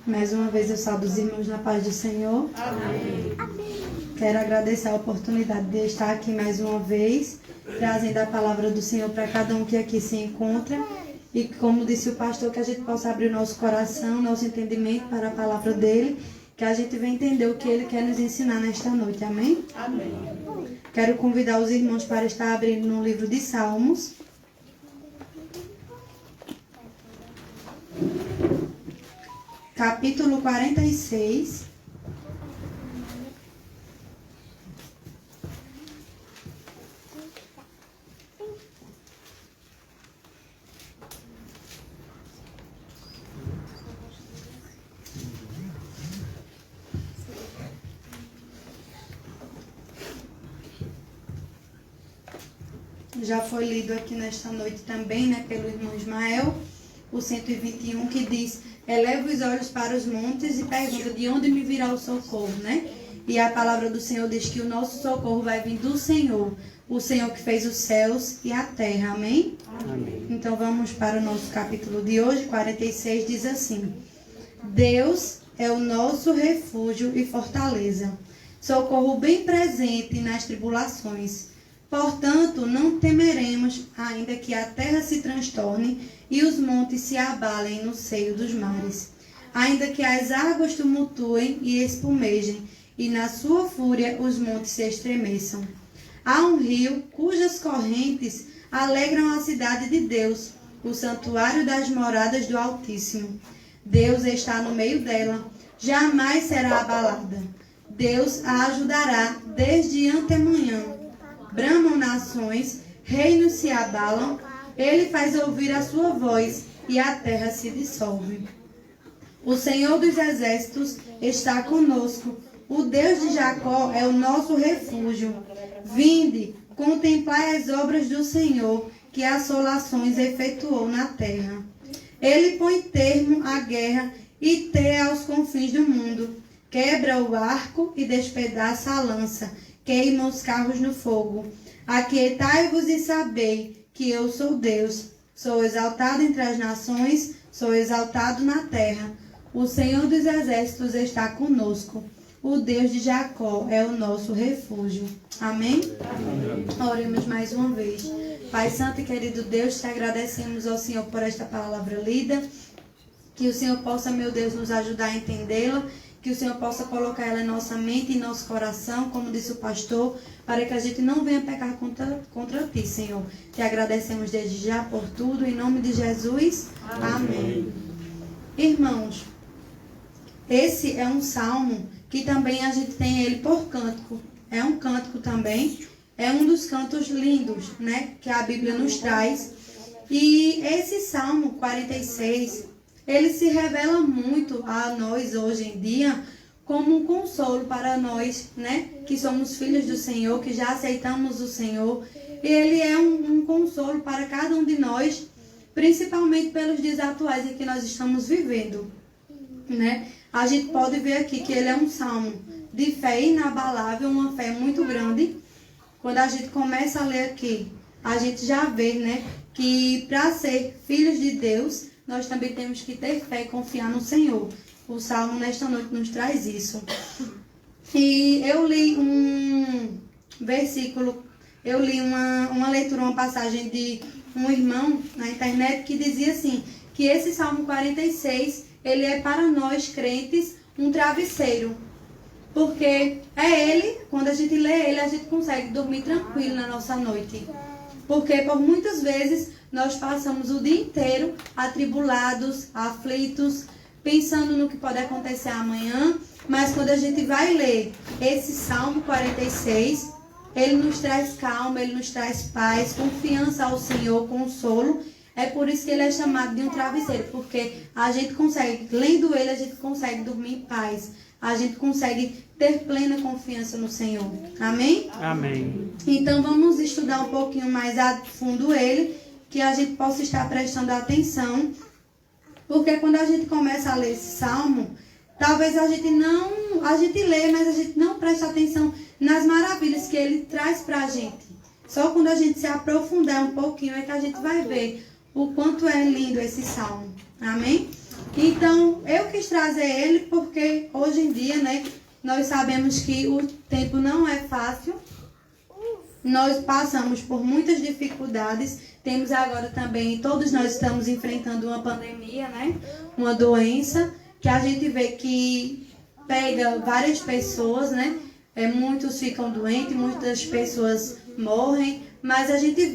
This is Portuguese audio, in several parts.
Mais uma vez eu saúdo os irmãos na paz do Senhor. Amém. Quero agradecer a oportunidade de estar aqui mais uma vez, trazendo a palavra do Senhor para cada um que aqui se encontra. E como disse o pastor, que a gente possa abrir o nosso coração, nosso entendimento para a palavra dele, que a gente venha entender o que ele quer nos ensinar nesta noite. Amém? Amém. Quero convidar os irmãos para estar abrindo no livro de Salmos. Capítulo 46. Já foi lido aqui nesta noite também, pelo irmão Ismael, o 121, que diz: eleva os olhos para os montes e pergunta de onde me virá o socorro, E a palavra do Senhor diz que o nosso socorro vai vir do Senhor, o Senhor que fez os céus e a terra. Amém? Amém. Então vamos para o nosso capítulo de hoje, 46, diz assim: Deus é o nosso refúgio e fortaleza, socorro bem presente nas tribulações. Portanto, não temeremos, ainda que a terra se transtorne e os montes se abalem no seio dos mares. Ainda que as águas tumultuem e espumejem, e na sua fúria os montes se estremeçam. Há um rio cujas correntes alegram a cidade de Deus, o santuário das moradas do Altíssimo. Deus está no meio dela, jamais será abalada. Deus a ajudará desde antemanhã. Bramam nações, reinos se abalam, ele faz ouvir a sua voz e a terra se dissolve. O Senhor dos exércitos está conosco, o Deus de Jacó é o nosso refúgio. Vinde, contemplai as obras do Senhor, que assolações efetuou na terra. Ele põe termo à guerra e teia aos confins do mundo. Quebra o arco e despedaça a lança. Queima os carros no fogo. Aquietai-vos e sabei que eu sou Deus. Sou exaltado entre as nações, sou exaltado na terra. O Senhor dos exércitos está conosco. O Deus de Jacó é o nosso refúgio. Amém? Amém. Oremos mais uma vez. Pai Santo e querido Deus, te agradecemos ao Senhor por esta palavra lida. Que o Senhor possa, meu Deus, nos ajudar a entendê-la. Que o Senhor possa colocar ela em nossa mente e em nosso coração, como disse o pastor, para que a gente não venha pecar contra ti, Senhor. Te agradecemos desde já por tudo, em nome de Jesus. Amém. Irmãos, esse é um salmo que também a gente tem ele por cântico. É um cântico também, é um dos cantos lindos, que a Bíblia nos traz. E esse salmo 46... ele se revela muito a nós hoje em dia como um consolo para nós, que somos filhos do Senhor, que já aceitamos o Senhor. E ele é um consolo para cada um de nós, principalmente pelos dias atuais em que nós estamos vivendo, A gente pode ver aqui que ele é um salmo de fé inabalável, uma fé muito grande. Quando a gente começa a ler aqui, a gente já vê, que para ser filhos de Deus, nós também temos que ter fé e confiar no Senhor. O Salmo nesta noite nos traz isso. E eu li um versículo, eu li uma leitura, uma passagem de um irmão na internet que dizia assim, que esse Salmo 46, ele é para nós crentes um travesseiro. Porque é ele, quando a gente lê ele, a gente consegue dormir tranquilo na nossa noite. Porque por muitas vezes nós passamos o dia inteiro atribulados, aflitos, pensando no que pode acontecer amanhã. Mas quando a gente vai ler esse Salmo 46, ele nos traz calma, ele nos traz paz, confiança ao Senhor, consolo. É por isso que ele é chamado de um travesseiro, porque a gente consegue, lendo ele, a gente consegue dormir em paz. A gente consegue ter plena confiança no Senhor. Amém? Amém. Então vamos estudar um pouquinho mais a fundo ele, que a gente possa estar prestando atenção. Porque quando a gente começa a ler esse salmo, talvez a gente lê, mas a gente não presta atenção nas maravilhas que ele traz para a gente. Só quando a gente se aprofundar um pouquinho é que a gente vai ver o quanto é lindo esse salmo. Amém? Então, eu quis trazer ele porque hoje em dia, né, nós sabemos que o tempo não é fácil. Nós passamos por muitas dificuldades. Temos agora também, todos nós estamos enfrentando uma pandemia, né? Uma doença que a gente vê que pega várias pessoas, né? Muitos ficam doentes, muitas pessoas morrem, mas a gente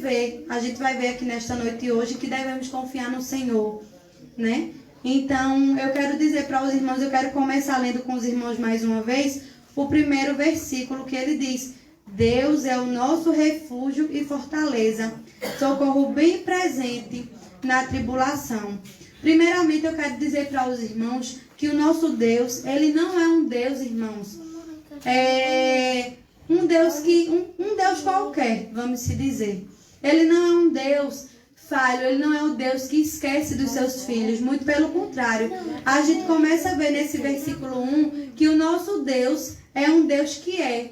vai ver aqui nesta noite hoje que devemos confiar no Senhor, né? Então, eu quero dizer para os irmãos, eu quero começar lendo com os irmãos mais uma vez, o primeiro versículo que ele diz: Deus é o nosso refúgio e fortaleza, socorro bem presente na tribulação. Primeiramente, eu quero dizer para os irmãos que o nosso Deus, ele não é um Deus, irmãos, um Deus qualquer, vamos se dizer. Ele não é um Deus falho, ele não é o Deus que esquece dos seus filhos, muito pelo contrário. A gente começa a ver nesse versículo 1 que o nosso Deus é um Deus que é.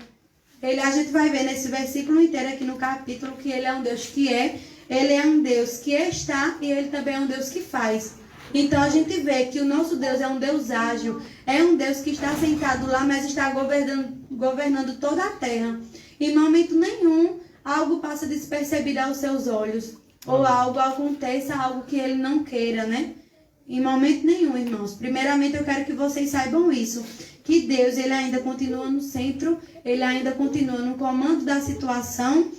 A gente vai ver nesse versículo inteiro aqui no capítulo que ele é um Deus que é, ele é um Deus que está e ele também é um Deus que faz. Então a gente vê que o nosso Deus é um Deus ágil, é um Deus que está sentado lá, mas está governando toda a terra. Em momento nenhum, algo passa despercebido aos seus olhos, ou algo aconteça, algo que ele não queira, né? Em momento nenhum, irmãos. Primeiramente, eu quero que vocês saibam isso, que Deus, ele ainda continua no centro, ele ainda continua no comando da situação,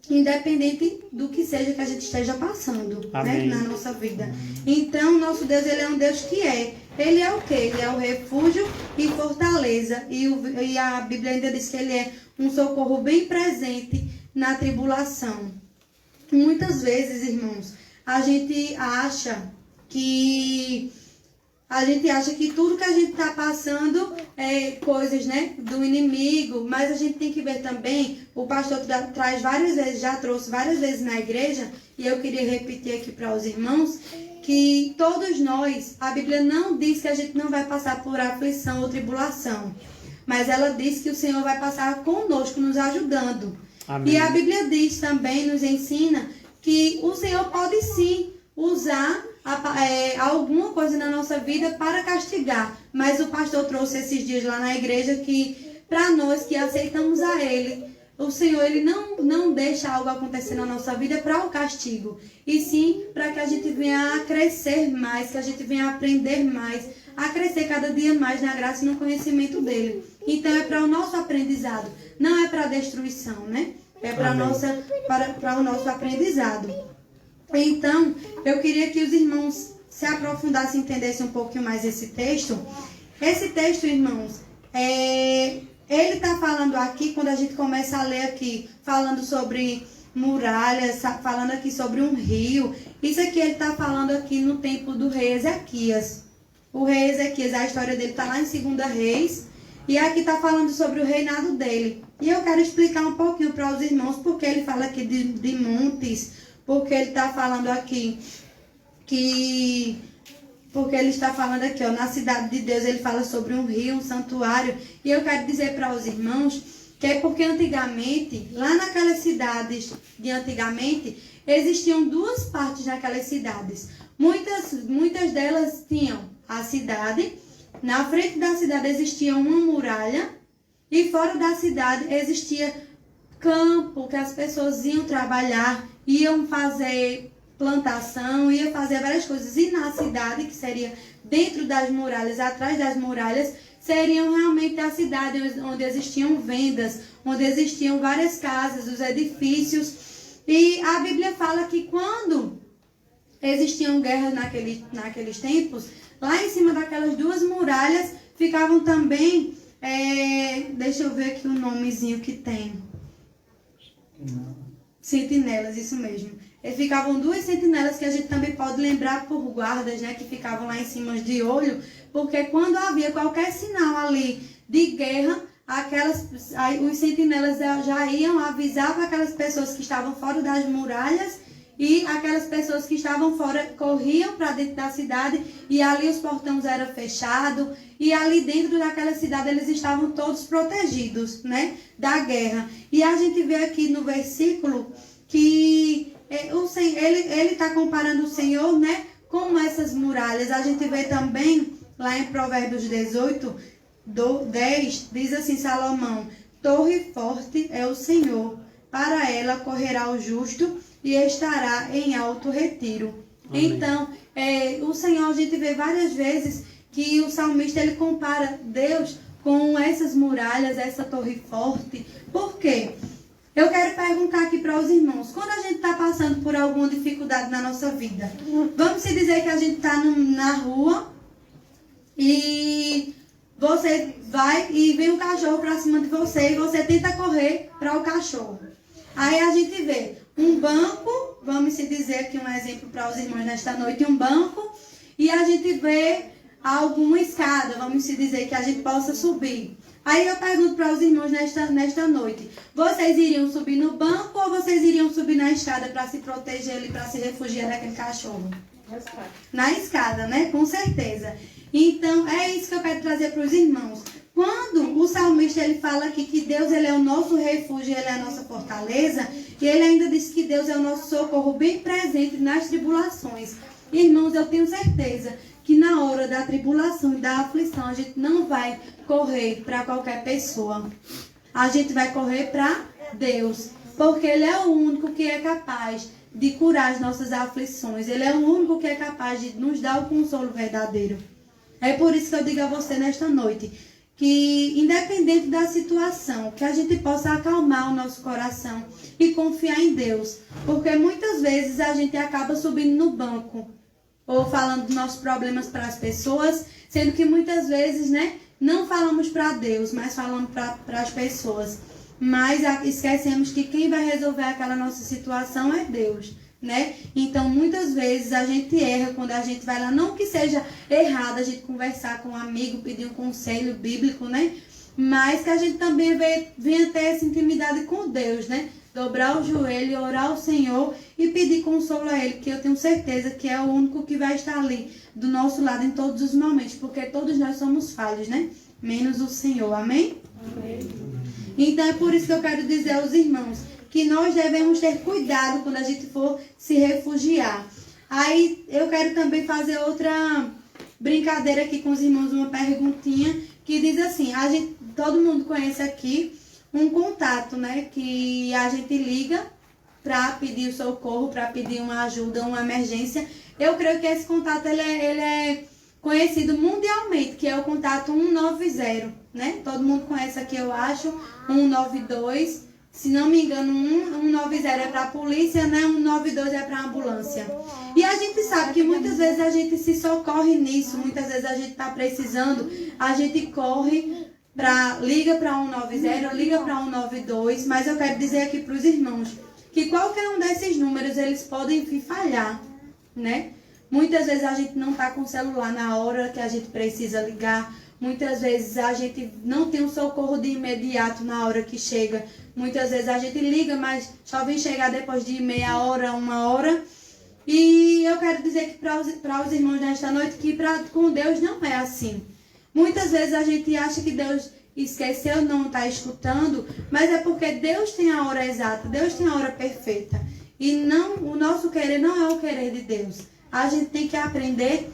independente do que seja que a gente esteja passando, né, na nossa vida. Então, nosso Deus, ele é um Deus que é. Ele é o quê? Ele é o refúgio e fortaleza. E a Bíblia ainda diz que ele é um socorro bem presente na tribulação. Muitas vezes, irmãos, a gente acha que tudo que a gente está passando é coisas, né, do inimigo, mas a gente tem que ver também, o pastor traz várias vezes, já trouxe várias vezes na igreja, e eu queria repetir aqui para os irmãos, que todos nós, a Bíblia não diz que a gente não vai passar por aflição ou tribulação, mas ela diz que o Senhor vai passar conosco, nos ajudando. Amém. E a Bíblia diz também, nos ensina, que o Senhor pode sim usar alguma coisa na nossa vida para castigar. Mas o pastor trouxe esses dias lá na igreja que, para nós que aceitamos a Ele, o Senhor, Ele não deixa algo acontecer na nossa vida para o castigo. E sim para que a gente venha a crescer mais, que a gente venha a aprender mais, a crescer cada dia mais na graça e no conhecimento dEle. Então é para o nosso aprendizado, não é para a destruição, né? É para o nosso aprendizado. Então, eu queria que os irmãos se aprofundassem e entendessem um pouquinho mais esse texto. Esse texto, irmãos, ele está falando aqui, quando a gente começa a ler aqui, falando sobre muralhas, falando aqui sobre um rio. Isso aqui ele está falando aqui no tempo do rei Ezequias. O rei Ezequias, a história dele está lá em 2 Reis. E aqui está falando sobre o reinado dele. E eu quero explicar um pouquinho para os irmãos, porque ele fala aqui de montes, porque ele está falando aqui ó, na cidade de Deus, ele fala sobre um rio, um santuário. E eu quero dizer para os irmãos que é porque antigamente, lá naquelas cidades de antigamente, existiam duas partes naquelas cidades. Muitas delas tinham a cidade, na frente da cidade existia uma muralha e fora da cidade existia campo que as pessoas iam trabalhar, iam fazer plantação, iam fazer várias coisas. E na cidade, que seria dentro das muralhas, atrás das muralhas, seriam realmente a cidade onde existiam vendas, onde existiam várias casas, os edifícios. E a Bíblia fala que quando existiam guerras naqueles tempos, lá em cima daquelas duas muralhas ficavam também, deixa eu ver aqui o nomezinho que tem. Sentinelas, isso mesmo. Ficavam duas sentinelas que a gente também pode lembrar por guardas, né, que ficavam lá em cima de olho, porque quando havia qualquer sinal ali de guerra, os sentinelas já iam avisar para aquelas pessoas que estavam fora das muralhas, e aquelas pessoas que estavam fora corriam para dentro da cidade, e ali os portões eram fechados, e ali dentro daquela cidade eles estavam todos protegidos, né, da guerra. E a gente vê aqui no versículo que ele está comparando o Senhor, né, como essas muralhas. A gente vê também, lá em Provérbios 18, 10, diz assim Salomão: torre forte é o Senhor, para ela correrá o justo e estará em alto retiro. Amém. Então, o Senhor, a gente vê várias vezes que o salmista ele compara Deus com essas muralhas, essa torre forte. Por quê? Eu quero perguntar aqui para os irmãos, quando a gente está passando por alguma dificuldade na nossa vida, vamos se dizer que a gente está na rua e você vai e vem um cachorro para cima de você e você tenta correr para o cachorro. Aí a gente vê um banco, vamos se dizer aqui um exemplo para os irmãos nesta noite, um banco, e a gente vê alguma escada, vamos se dizer que a gente possa subir. Aí eu pergunto para os irmãos nesta noite, vocês iriam subir no banco ou vocês iriam subir na escada para se proteger e para se refugiar daquele cachorro? Na escada, né? Com certeza. Então, é isso que eu quero trazer para os irmãos. Quando o salmista ele fala aqui que Deus ele é o nosso refúgio, ele é a nossa fortaleza, e ele ainda diz que Deus é o nosso socorro bem presente nas tribulações. Irmãos, eu tenho certeza que na hora da tribulação e da aflição, a gente não vai correr para qualquer pessoa. A gente vai correr para Deus, porque Ele é o único que é capaz de curar as nossas aflições. Ele é o único que é capaz de nos dar o consolo verdadeiro. É por isso que eu digo a você nesta noite, que independente da situação, que a gente possa acalmar o nosso coração e confiar em Deus. Porque muitas vezes a gente acaba subindo no banco, ou falando dos nossos problemas para as pessoas, sendo que muitas vezes, né, não falamos para Deus, mas falamos para as pessoas. Mas esquecemos que quem vai resolver aquela nossa situação é Deus, né? Então, muitas vezes a gente erra quando a gente vai lá, não que seja errado a gente conversar com um amigo, pedir um conselho bíblico, né? Mas que a gente também venha ter essa intimidade com Deus, né? Dobrar o joelho, orar ao Senhor e pedir consolo a Ele, que eu tenho certeza que é o único que vai estar ali do nosso lado em todos os momentos, porque todos nós somos falhos, né? Menos o Senhor, amém? Amém. Então é por isso que eu quero dizer aos irmãos que nós devemos ter cuidado quando a gente for se refugiar. Aí eu quero também fazer outra brincadeira aqui com os irmãos, uma perguntinha que diz assim, todo mundo conhece aqui um contato, né, que a gente liga para pedir o socorro, para pedir uma ajuda, uma emergência. Eu creio que esse contato ele é conhecido mundialmente, que é o contato 190, né? Todo mundo conhece aqui, eu acho, 192. Se não me engano, 190 é para a polícia, né? 192 é para a ambulância. E a gente sabe que muitas vezes a gente se socorre nisso, muitas vezes a gente está precisando, a gente corre, liga para 190, liga para 192, mas eu quero dizer aqui para os irmãos que qualquer um desses números eles podem falhar, né? Muitas vezes a gente não está com o celular na hora que a gente precisa ligar, muitas vezes a gente não tem um socorro de imediato na hora que chega, muitas vezes a gente liga, mas só vem chegar depois de meia hora, uma hora. E eu quero dizer que para os irmãos nesta noite que com Deus não é assim. Muitas vezes a gente acha que Deus esqueceu, não está escutando, mas é porque Deus tem a hora exata, Deus tem a hora perfeita. E o nosso querer não é o querer de Deus. A gente tem que aprender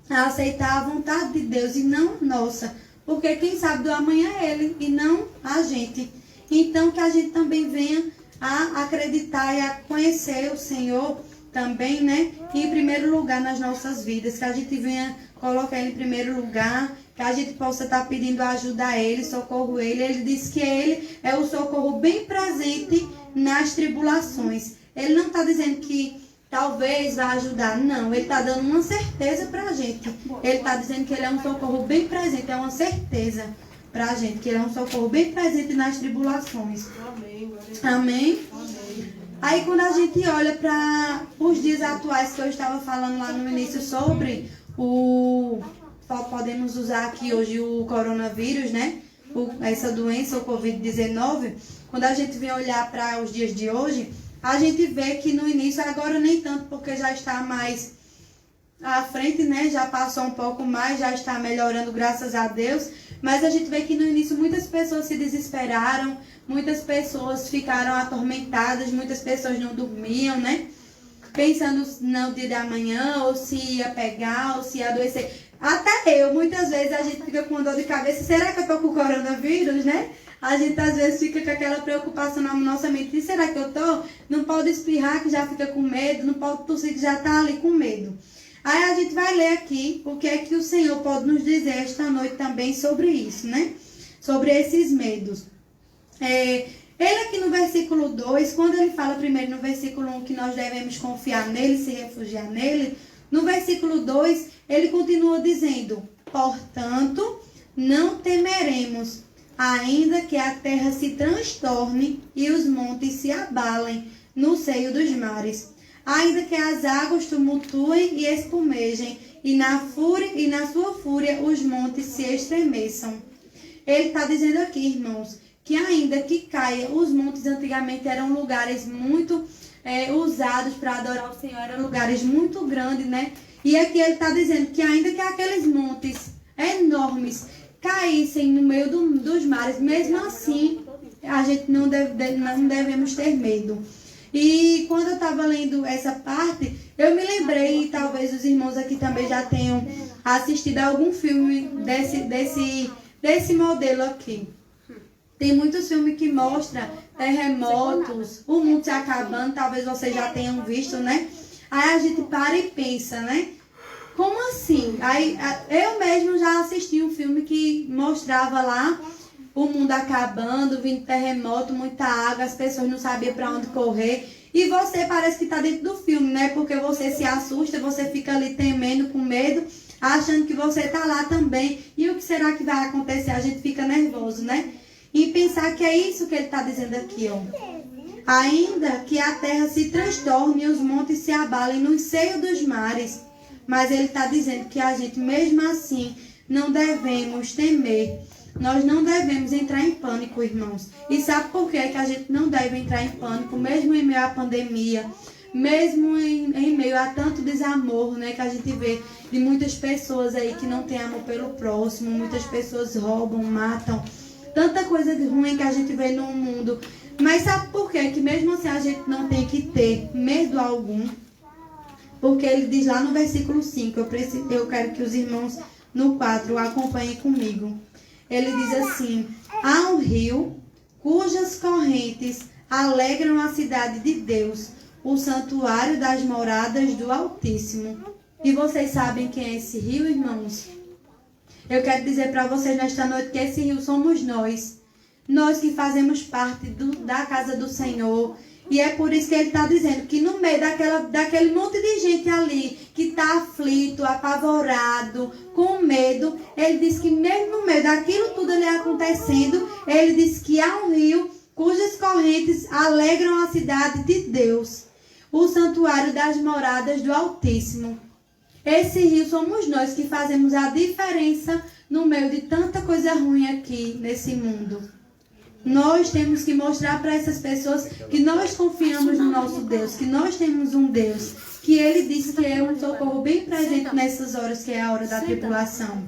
a aceitar a vontade de Deus e não nossa. Porque quem sabe do amanhã é Ele e não a gente. Então que a gente também venha a acreditar e a conhecer o Senhor também, né? Em primeiro lugar nas nossas vidas. Que a gente venha colocar Ele em primeiro lugar. Que a gente possa estar pedindo ajuda a Ele, socorro a Ele. Ele diz que Ele é o socorro bem presente nas tribulações. Ele não está dizendo que talvez vá ajudar. Não, Ele está dando uma certeza para a gente. Ele está dizendo que Ele é um socorro bem presente. É uma certeza para a gente. Que Ele é um socorro bem presente nas tribulações. Amém. Amém. Amém. Aí quando a gente olha para os dias atuais que eu estava falando lá no início sobre podemos usar aqui hoje o coronavírus, né? Essa doença, o Covid-19. Quando a gente vem olhar para os dias de hoje, a gente vê que no início, agora nem tanto, porque já está mais à frente, né? Já passou um pouco mais, já está melhorando, graças a Deus. Mas a gente vê que no início muitas pessoas se desesperaram, muitas pessoas ficaram atormentadas, muitas pessoas não dormiam, né? pensando no dia da manhã, ou se ia pegar, ou se ia adoecer. Até eu, muitas vezes a gente fica com dor de cabeça, será que eu tô com coronavírus, né? A gente às vezes fica com aquela preocupação na nossa mente, e será que eu tô? Não pode espirrar que já fica com medo, não pode tossir que já tá ali com medo. Aí a gente vai ler aqui o que é que o Senhor pode nos dizer esta noite também sobre isso, né? Sobre esses medos. Ele aqui no versículo 2, quando ele fala primeiro no versículo 1 que nós devemos confiar nele, se refugiar nele, no versículo 2 ele continua dizendo, portanto, não temeremos, ainda que a terra se transtorne e os montes se abalem no seio dos mares, ainda que as águas tumultuem e espumejem, e na sua fúria os montes se estremeçam. Ele está dizendo aqui, irmãos, que ainda que caia, os montes antigamente eram lugares muito usados para adorar o Senhor, eram lugares muito grandes, né? E aqui ele está dizendo que ainda que aqueles montes enormes caíssem no meio dos mares, mesmo assim, a gente não devemos ter medo. E quando eu estava lendo essa parte, eu me lembrei, e talvez os irmãos aqui também já tenham assistido a algum filme desse modelo aqui. Tem muitos filmes que mostram terremotos, o mundo se acabando, talvez vocês já tenham visto, né? Aí a gente para e pensa, né? Como assim? Aí eu mesmo já assisti um filme que mostrava lá o mundo acabando, vindo terremoto, muita água, as pessoas não sabiam para onde correr. E você parece que está dentro do filme, né? Porque você se assusta, você fica ali temendo, com medo, achando que você está lá também. E o que será que vai acontecer? A gente fica nervoso, né? E pensar que é isso que ele está dizendo aqui, ó. Ainda que a terra se transtorne e os montes se abalem no seio dos mares. Mas ele está dizendo que a gente, mesmo assim, não devemos temer. Nós não devemos entrar em pânico, irmãos. E sabe por que a gente não deve entrar em pânico, mesmo em meio à pandemia, mesmo em meio a tanto desamor, né, que a gente vê de muitas pessoas aí que não têm amor pelo próximo, muitas pessoas roubam, matam, tanta coisa ruim que a gente vê no mundo. Mas sabe por quê? Que mesmo assim a gente não tem que ter medo algum. Porque ele diz lá no versículo 5, eu quero que os irmãos no 4 acompanhem comigo. Ele diz assim, há um rio cujas correntes alegram a cidade de Deus, o santuário das moradas do Altíssimo. E vocês sabem quem é esse rio, irmãos? Eu quero dizer para vocês nesta noite que esse rio somos nós. Nós que fazemos parte da casa do Senhor. E é por isso que ele está dizendo que no meio daquele monte de gente ali, que está aflito, apavorado, com medo, ele diz que mesmo no meio daquilo tudo ali acontecendo, ele diz que há um rio cujas correntes alegram a cidade de Deus, o santuário das moradas do Altíssimo. Esse rio somos nós que fazemos a diferença no meio de tanta coisa ruim aqui nesse mundo. Nós temos que mostrar para essas pessoas que nós confiamos no nosso Deus, que nós temos um Deus, que Ele disse que é um socorro bem presente nessas horas, que é a hora da tribulação.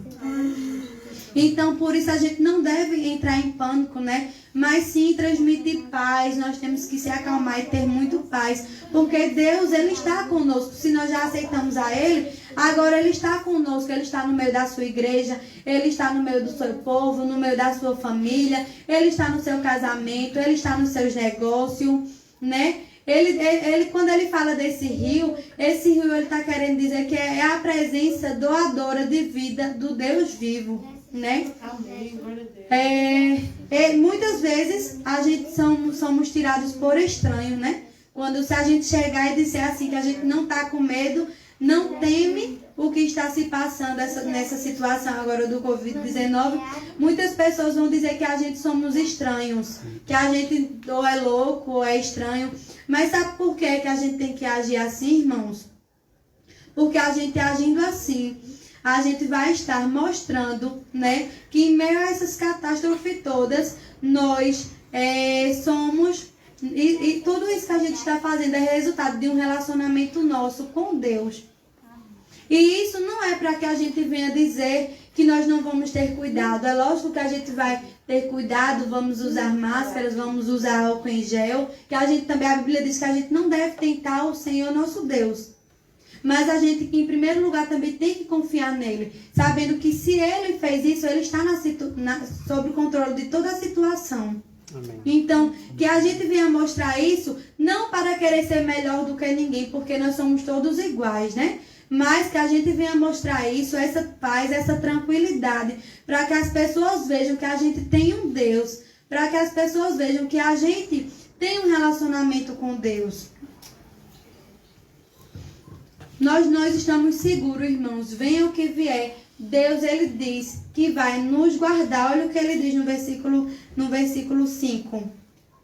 Então, por isso a gente não deve entrar em pânico, né? Mas sim transmitir paz, nós temos que se acalmar e ter muito paz, porque Deus, Ele está conosco. Se nós já aceitamos a Ele, agora Ele está conosco, Ele está no meio da sua igreja, Ele está no meio do seu povo, no meio da sua família, Ele está no seu casamento, Ele está nos seus negócios, né? Quando ele fala desse rio, esse rio ele está querendo dizer que é a presença doadora de vida do Deus vivo, né? Amém. Muitas vezes a gente somos tirados por estranho, né? Se a gente chegar e disser assim que a gente não está com medo, não teme o que está se passando nessa situação agora do Covid-19, muitas pessoas vão dizer que a gente somos estranhos, que a gente ou é louco ou é estranho. Mas sabe por que a gente tem que agir assim, irmãos? Porque a gente agindo assim, a gente vai estar mostrando, né, que em meio a essas catástrofes todas, nós somos... E tudo isso que a gente está fazendo é resultado de um relacionamento nosso com Deus. E isso não é para que a gente venha dizer que nós não vamos ter cuidado. É lógico que a gente vai ter cuidado, vamos usar máscaras, vamos usar álcool em gel, que a gente também, a Bíblia diz que a gente não deve tentar o Senhor nosso Deus. Mas a gente, em primeiro lugar, também tem que confiar nele, sabendo que se ele fez isso, ele está sob o controle de toda a situação. Amém. Então, que a gente venha mostrar isso, não para querer ser melhor do que ninguém, porque nós somos todos iguais, né? Mas que a gente venha mostrar isso, essa paz, essa tranquilidade, para que as pessoas vejam que a gente tem um Deus, para que as pessoas vejam que a gente tem um relacionamento com Deus. Nós estamos seguros, irmãos, venha o que vier. Deus, ele diz que vai nos guardar. Olha o que ele diz no versículo 5.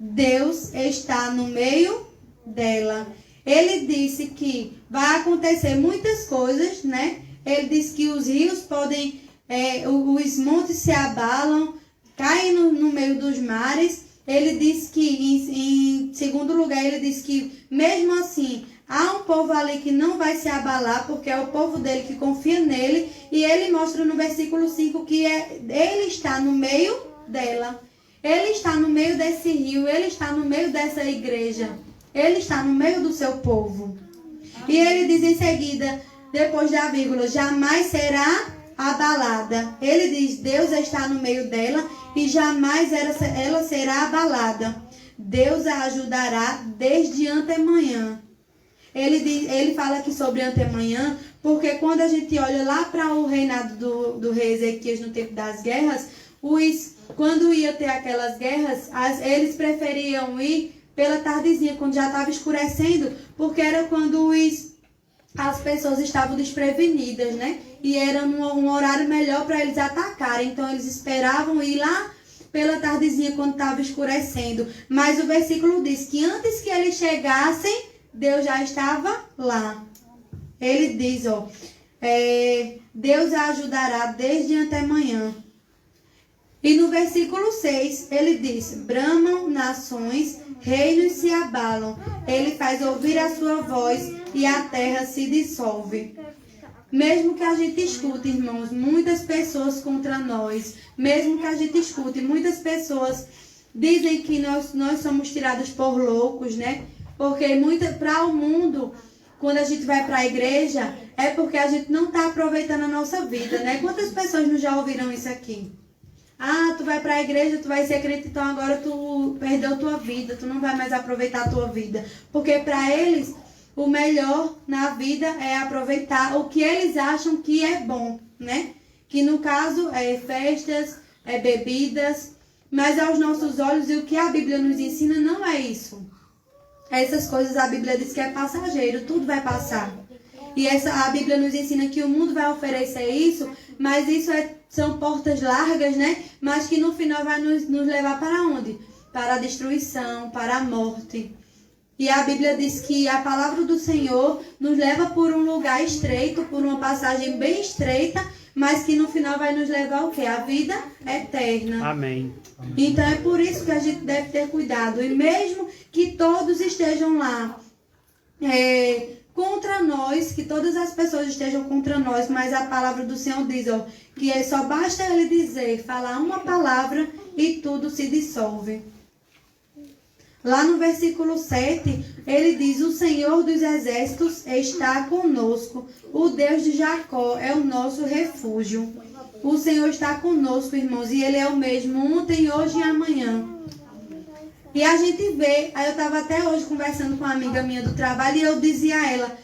Deus está no meio dela. Ele disse que vai acontecer muitas coisas, né? Ele disse que os rios podem, os montes se abalam, caem no meio dos mares. Ele diz que, em segundo lugar, ele diz que mesmo assim, há um povo ali que não vai se abalar, porque é o povo dele que confia nele. E ele mostra no versículo 5 que ele está no meio dela. Ele está no meio desse rio, ele está no meio dessa igreja. Ele está no meio do seu povo. E ele diz em seguida, depois da vírgula, jamais será abalada. Ele diz, Deus está no meio dela e jamais ela será abalada. Deus a ajudará desde antemanhã. Ele fala aqui sobre antemanhã, porque quando a gente olha lá para o reinado do rei Ezequias no tempo das guerras, quando ia ter aquelas guerras, eles preferiam ir pela tardezinha, quando já estava escurecendo, porque era quando as pessoas estavam desprevenidas, né? E era um horário melhor para eles atacarem. Então eles esperavam ir lá pela tardezinha, quando estava escurecendo. Mas o versículo diz que antes que eles chegassem, Deus já estava lá. Ele diz, Deus a ajudará desde antemanhã. E no versículo 6, ele diz, bramam nações, reinos se abalam. Ele faz ouvir a sua voz e a terra se dissolve. Mesmo que a gente escute, irmãos, muitas pessoas contra nós, mesmo que a gente escute, muitas pessoas dizem que nós somos tirados por loucos, né? Porque para o mundo, quando a gente vai para a igreja, é porque a gente não está aproveitando a nossa vida, né? Quantas pessoas não já ouviram isso aqui? Ah, tu vai para a igreja, tu vai ser crente, então agora tu perdeu tua vida, tu não vai mais aproveitar a tua vida. Porque para eles, o melhor na vida é aproveitar o que eles acham que é bom, né? Que no caso é festas, é bebidas, mas aos nossos olhos e o que a Bíblia nos ensina não é isso. Essas coisas a Bíblia diz que é passageiro, tudo vai passar. E a Bíblia nos ensina que o mundo vai oferecer isso, mas isso são portas largas, né? Mas que no final vai nos levar para onde? Para a destruição, para a morte. E a Bíblia diz que a palavra do Senhor nos leva por um lugar estreito, por uma passagem bem estreita, mas que no final vai nos levar ao quê? A vida eterna. Amém. Então é por isso que a gente deve ter cuidado. E mesmo que todos estejam lá contra nós, que todas as pessoas estejam contra nós, mas a palavra do Senhor diz, que só basta ele dizer, falar uma palavra e tudo se dissolve. Lá no versículo 7, ele diz, o Senhor dos exércitos está conosco, o Deus de Jacó é o nosso refúgio. O Senhor está conosco, irmãos, e ele é o mesmo ontem, hoje e amanhã. E a gente vê, aí eu estava até hoje conversando com uma amiga minha do trabalho e eu dizia a ela,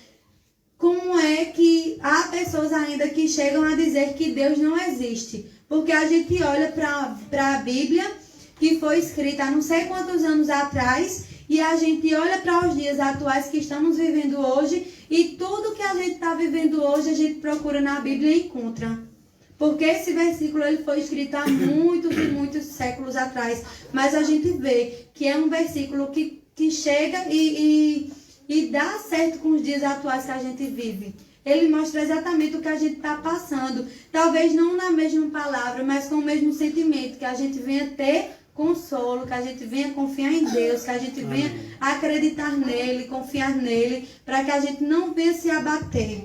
como é que há pessoas ainda que chegam a dizer que Deus não existe? Porque a gente olha para a Bíblia, que foi escrita há não sei quantos anos atrás, e a gente olha para os dias atuais que estamos vivendo hoje, e tudo que a gente está vivendo hoje, a gente procura na Bíblia e encontra. Porque esse versículo ele foi escrito há muitos e muitos séculos atrás, mas a gente vê que é um versículo que chega e dá certo com os dias atuais que a gente vive. Ele mostra exatamente o que a gente está passando. Talvez não na mesma palavra, mas com o mesmo sentimento, que a gente venha ter consolo, que a gente venha confiar em Deus, que a gente venha acreditar nele, confiar nele, para que a gente não venha se abater.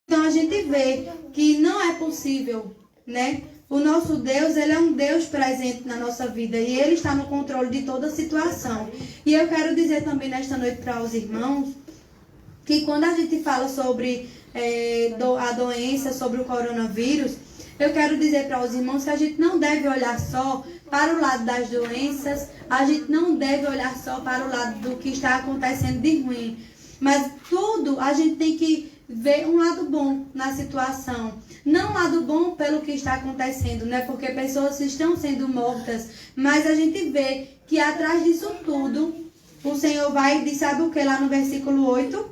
Então a gente vê que não é possível, né? O nosso Deus, ele é um Deus presente na nossa vida e ele está no controle de toda a situação. E eu quero dizer também nesta noite para os irmãos que quando a gente fala sobre a doença, sobre o coronavírus, eu quero dizer para os irmãos que a gente não deve olhar só para o lado das doenças, a gente não deve olhar só para o lado do que está acontecendo de ruim, mas tudo a gente tem que ver um lado bom na situação. Não um lado bom pelo que está acontecendo, né? Porque pessoas estão sendo mortas, mas a gente vê que atrás disso tudo, o Senhor vai e diz, sabe o que lá no versículo 8?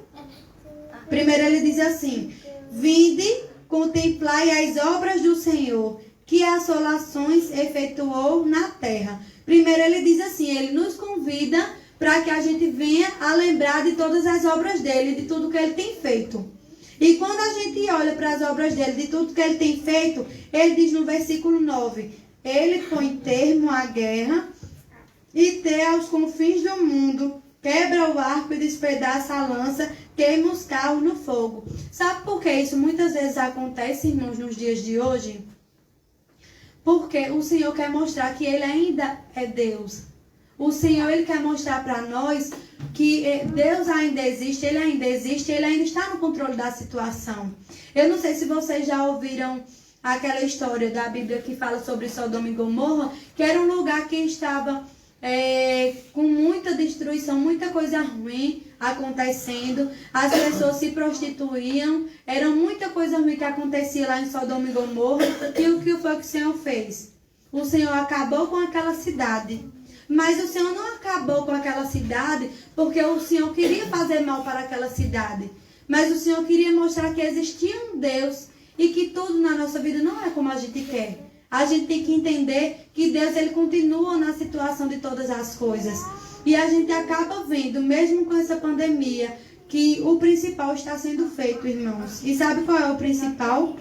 Primeiro ele diz assim: vinde, contemplai as obras do Senhor, que assolações efetuou na terra. Primeiro ele diz assim, ele nos convida para que a gente venha a lembrar de todas as obras dele, de tudo que ele tem feito. E quando a gente olha para as obras dele, de tudo que ele tem feito, ele diz no versículo 9, ele põe termo à guerra e te aos confins do mundo, quebra o arco e despedaça a lança, queima os carros no fogo. Sabe por que isso muitas vezes acontece, irmãos, nos dias de hoje? Porque o Senhor quer mostrar que ele ainda é Deus. O Senhor, ele quer mostrar para nós que Deus ainda existe, ele ainda existe, ele ainda está no controle da situação. Eu não sei se vocês já ouviram aquela história da Bíblia que fala sobre Sodoma e Gomorra, que era um lugar que estava com muita destruição, muita coisa ruim acontecendo, as pessoas se prostituíam, era muita coisa ruim que acontecia lá em Sodoma e Gomorra, e o que foi que o Senhor fez? O Senhor acabou com aquela cidade. Mas o Senhor não acabou com aquela cidade porque o Senhor queria fazer mal para aquela cidade. Mas o Senhor queria mostrar que existia um Deus e que tudo na nossa vida não é como a gente quer. A gente tem que entender que Deus, ele continua na situação de todas as coisas. E a gente acaba vendo, mesmo com essa pandemia, que o principal está sendo feito, irmãos. E sabe qual é o principal?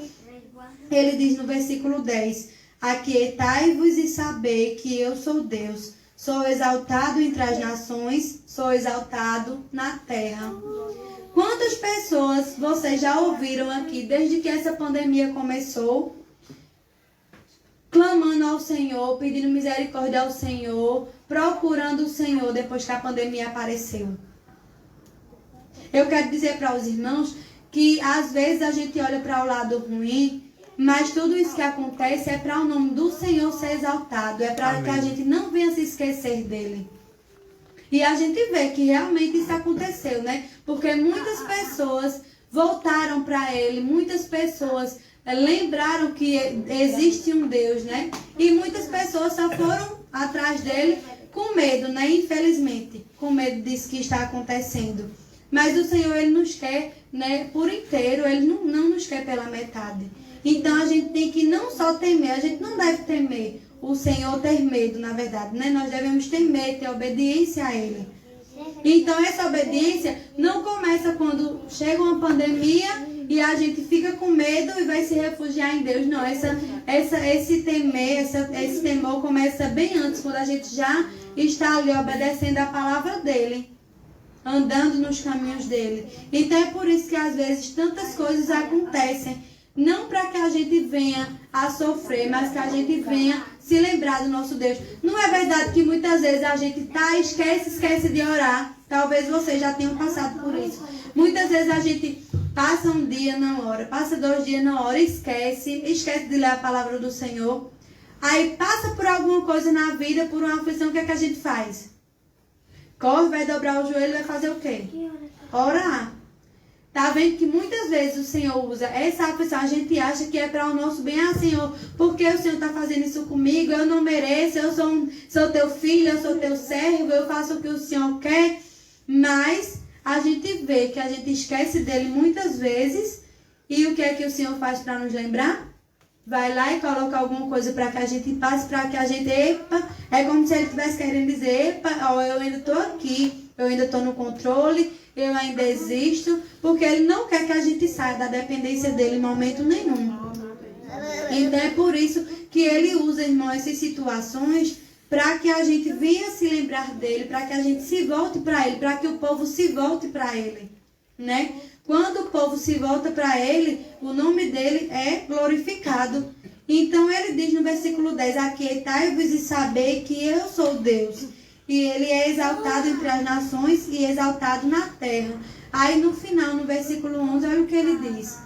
Ele diz no versículo 10, aquietai-vos e sabei que eu sou Deus. Sou exaltado entre as nações, sou exaltado na terra. Quantas pessoas vocês já ouviram aqui, desde que essa pandemia começou, clamando ao Senhor, pedindo misericórdia ao Senhor, procurando o Senhor depois que a pandemia apareceu? Eu quero dizer para os irmãos que às vezes a gente olha para o lado ruim, mas tudo isso que acontece é para o nome do Senhor ser exaltado. É para que a gente não venha se esquecer dele. E a gente vê que realmente isso aconteceu, né? Porque muitas pessoas voltaram para ele. Muitas pessoas lembraram que existe um Deus, né? E muitas pessoas só foram atrás dele com medo, né? Infelizmente. Com medo disso que está acontecendo. Mas o Senhor, ele nos quer, né, por inteiro. Ele não nos quer pela metade. Então a gente tem que não só temer, a gente não deve temer o Senhor, ter medo, na verdade, né? Nós devemos temer, ter obediência a Ele. Então essa obediência não começa quando chega uma pandemia e a gente fica com medo e vai se refugiar em Deus. Não, esse temor começa bem antes, quando a gente já está ali obedecendo a palavra dEle, andando nos caminhos dEle. Então é por isso que às vezes tantas coisas acontecem. Não para que a gente venha a sofrer, mas que a gente venha se lembrar do nosso Deus. Não é verdade que muitas vezes a gente esquece de orar? Talvez vocês já tenham passado por isso. Muitas vezes a gente passa um dia, não ora, passa 2 dias, não ora, esquece de ler a palavra do Senhor. Aí passa por alguma coisa na vida, por uma aflição, o que é que a gente faz? Corre, vai dobrar o joelho, vai fazer o quê? Orar. Tá vendo que muitas vezes o Senhor usa essa aflição, a gente acha que é para o nosso bem. Ah, Senhor, por que o Senhor está fazendo isso comigo? Eu não mereço, eu sou teu filho, eu sou teu servo, eu faço o que o Senhor quer. Mas a gente vê que a gente esquece dele muitas vezes. E o que é que o Senhor faz para nos lembrar? Vai lá e coloca alguma coisa para que a gente passe, para que a gente, epa, é como se ele estivesse querendo dizer, epa, ó, eu ainda estou aqui, eu ainda estou no controle, eu ainda existo, porque ele não quer que a gente saia da dependência dele em momento nenhum. Então é por isso que ele usa, irmão, essas situações para que a gente venha se lembrar dele, para que a gente se volte para ele, para que o povo se volte para ele, né? quando o povo se volta para ele, o nome dele é glorificado. Então ele diz no versículo 10, aquietai-vos e sabei que eu sou Deus. E ele é exaltado entre as nações e exaltado na terra. Aí no final, no versículo 11, olha o que ele diz.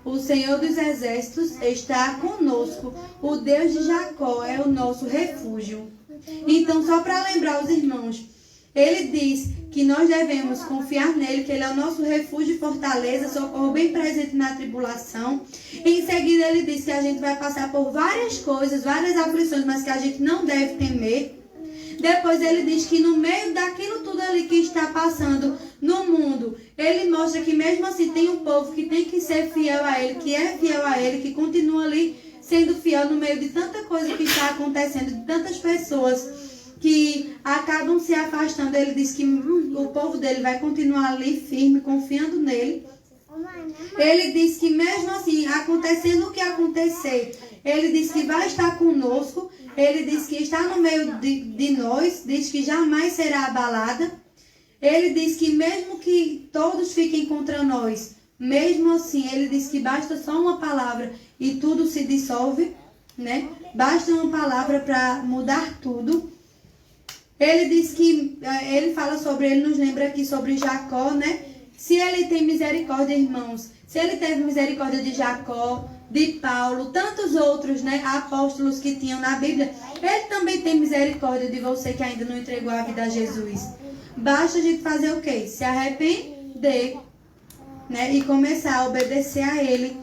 O Senhor dos Exércitos está conosco. O Deus de Jacó é o nosso refúgio. Então, só para lembrar os irmãos, ele diz que nós devemos confiar nele, que ele é o nosso refúgio e fortaleza, socorro bem presente na tribulação. Em seguida, ele diz que a gente vai passar por várias coisas, várias aflições, mas que a gente não deve temer. Depois ele diz que no meio daquilo tudo ali que está passando no mundo, ele mostra que mesmo assim tem um povo que tem que ser fiel a ele, que é fiel a ele, que continua ali sendo fiel no meio de tanta coisa que está acontecendo, de tantas pessoas que acabam se afastando. Ele diz que o povo dele vai continuar ali firme, confiando nele. Ele diz que mesmo assim, acontecendo o que acontecer, ele diz que vai estar conosco. Ele diz que está no meio de nós, diz que jamais será abalada. Ele diz que mesmo que todos fiquem contra nós, mesmo assim, ele diz que basta só uma palavra e tudo se dissolve, né? Basta uma palavra para mudar tudo. Ele diz que, ele fala sobre, ele nos lembra aqui sobre Jacó, né? Se ele tem misericórdia, irmãos, se ele teve misericórdia de Jacó, de Paulo, tantos outros, né, apóstolos que tinham na Bíblia, ele também tem misericórdia de você que ainda não entregou a vida a Jesus. Basta a gente fazer o quê? Se arrepender, né, e começar a obedecer a ele.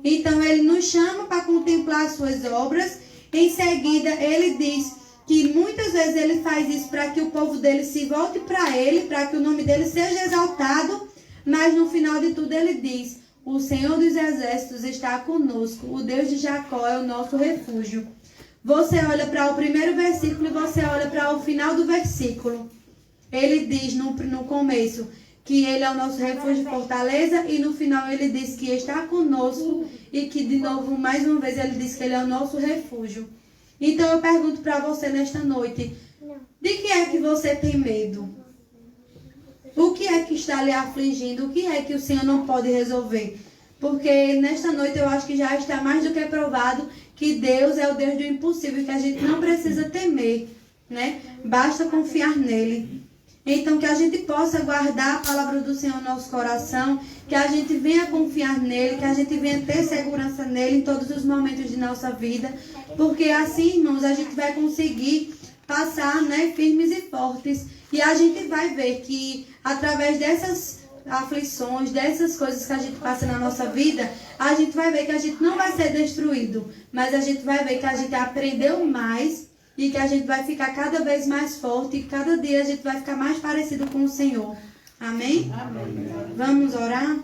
Então ele nos chama para contemplar as suas obras. Em seguida ele diz que muitas vezes ele faz isso para que o povo dele se volte para ele, para que o nome dele seja exaltado, mas no final de tudo ele diz: o Senhor dos Exércitos está conosco, o Deus de Jacó é o nosso refúgio. Você olha para o primeiro versículo e você olha para o final do versículo. Ele diz no começo que ele é o nosso refúgio e fortaleza, e no final ele diz que está conosco e que de novo, mais uma vez, ele diz que ele é o nosso refúgio. Então eu pergunto para você nesta noite, de que é que você tem medo? O que é que está lhe afligindo? O que é que o Senhor não pode resolver? Porque nesta noite eu acho que já está mais do que provado que Deus é o Deus do impossível, que a gente não precisa temer, né? Basta confiar nele. Então que a gente possa guardar a palavra do Senhor no nosso coração, que a gente venha confiar nele, que a gente venha ter segurança nele em todos os momentos de nossa vida, porque assim, irmãos, a gente vai conseguir passar, né, firmes e fortes. E a gente vai ver que através dessas aflições, dessas coisas que a gente passa na nossa vida, a gente vai ver que a gente não vai ser destruído, mas a gente vai ver que a gente aprendeu mais e que a gente vai ficar cada vez mais forte e cada dia a gente vai ficar mais parecido com o Senhor. Amém? Amém. Vamos orar?